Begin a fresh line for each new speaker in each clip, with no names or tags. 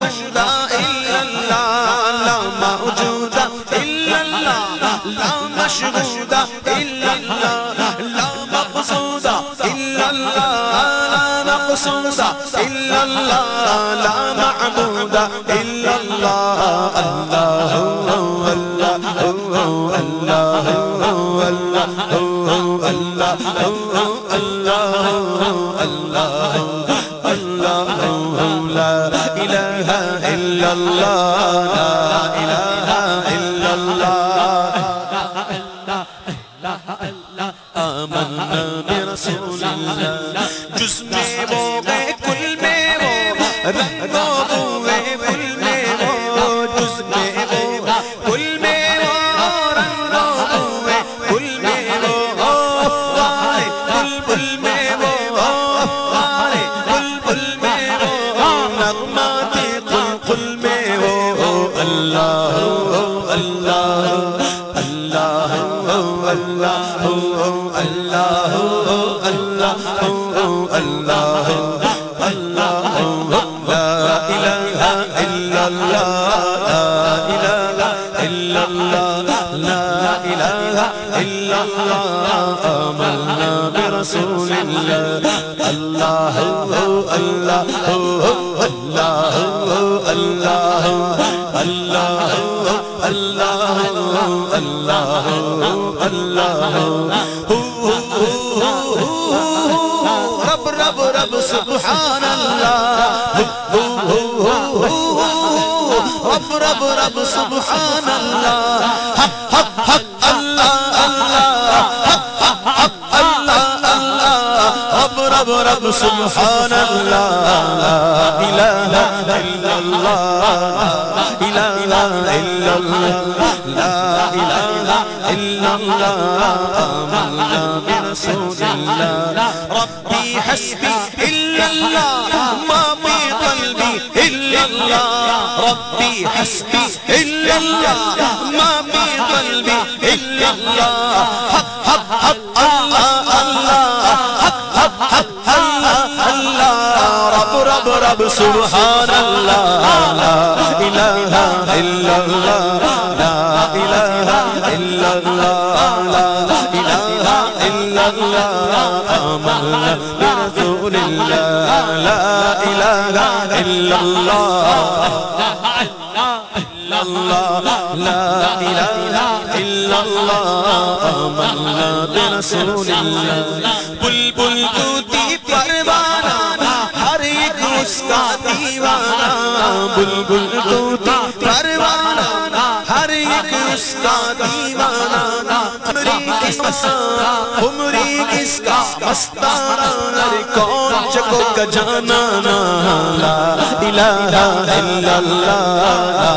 إلا الله لا موجود إلا الله لا مشهود إلا الله لا مقصود إلا الله لا مقصود إلا الله لا معبود إلا الله الله الله الله الله الله الله لا إله إلا الله لا إله إلا الله آمنا برسول الله جسم وہ کل میں وہ رنگ بوئے کل میں وہ جسم وہ کل میں وہ رنگ بوئے کل میں وہ بلبل میں وہ بلبل میں وہ نغمات قل میں وہ اللہ اللہ اللہ اللہ اللہ اللہ اللہ اللہ لا إله إلا الله لا إله إلا الله لا إله إلا الله آمنا برسول الله الله الله الله الله الله الله الله الله رب رب رب سبحان الله رب رب رب سبحان الله حق حق حق الله الله حق حق الله الله رب رب رب سبحان الله لا إله إلا الله لا إله إلا الله لا إله إلا الله آمنا برسول الله ربي حسبي إلا الله ما في قلبي إلا الله ربي حسبي إلا الله ما في قلبي إلا الله حق حق حق الله الله حق حق حق الله الله رب رب رب سبحان الله لا إله إلا الله لا إله إلا الله لا إله إلا الله آمنا برسول الله لا إله إلا الله لا إله إلا الله آمنا برسول الله بلبل طوطی پروانہ ہر ایک اس کا دیوانہ بلبل طوطی پروانہ ہر ایک اس کا دیوانہ عمری کس کا مستانہ کون چکو کا جانانا لا الہ الا اللہ لا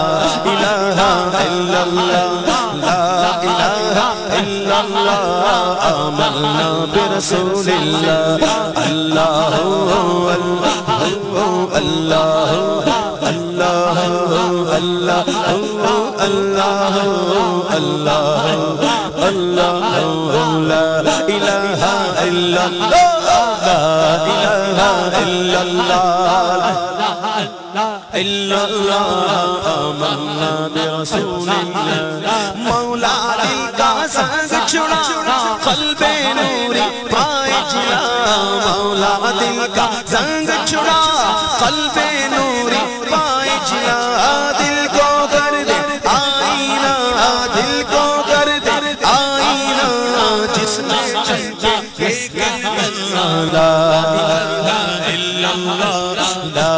الہ الا اللہ لا الہ الا اللہ آمنا برسول اللہ اللہ اللہ اللہ اللہ اللہ اللہ اللہ لا الہ الا اللہ لا الہ الا اللہ الا اللہ آمنا برسول اللہ مولا دل کا سنگ چھڑا قلب نوری پائے جلا مولا دل کا سنگ چھڑا قلب نوری پائے جلا دل کو کر دے آئینہ دل کو کر دے آئینہ جس میں چلتے ایک لا الہ الا اللہ لا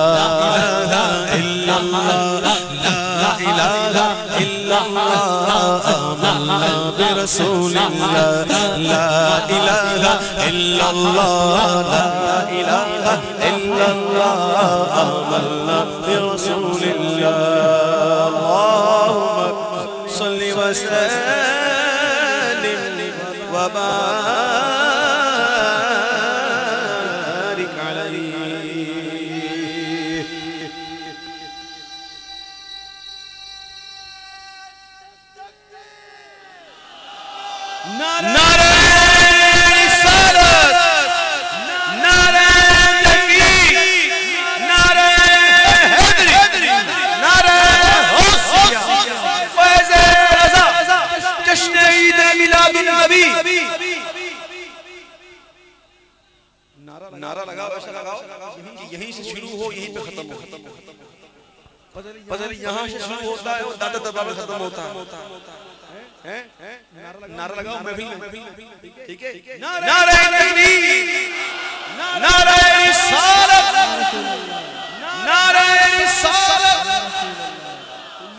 الہ الا اللہ لا الہ الا اللہ آمنا برسول اللہ لا الہ الا اللہ لا الہ الا اللہ آمنا برسول اللہ اللہم صل وسلم وبارك عليه نعرہ رسالت نعرہ تکبیر نعرہ حیدری کہ یہیں سے شروع ہو یہیں پہ ختم ہو. پتہ نہیں یہاں سے شروع ہوتا ہے اور دادا دربار میں ختم ہوتا ہے. نعرہ لگاؤ محفل میں. ٹھیک ہے. نعرہ تکبیر، نعرہ رسالت، نعرہ رسالت.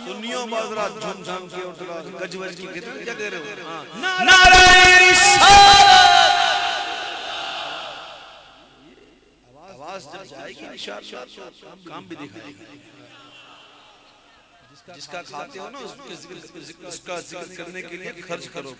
سنیوں معذرات جھوم جھام کے اور تھوڑا گج وج کی کہتے ہیں کیا کہہ رہے ہو؟ نعرہ رسالت. آواز جب جائے گی انشاءاللہ کام بھی دکھائے گی. جس کا کھاتے ہو نا اس کا ذکر کرنے کے لیے خرچ کرو.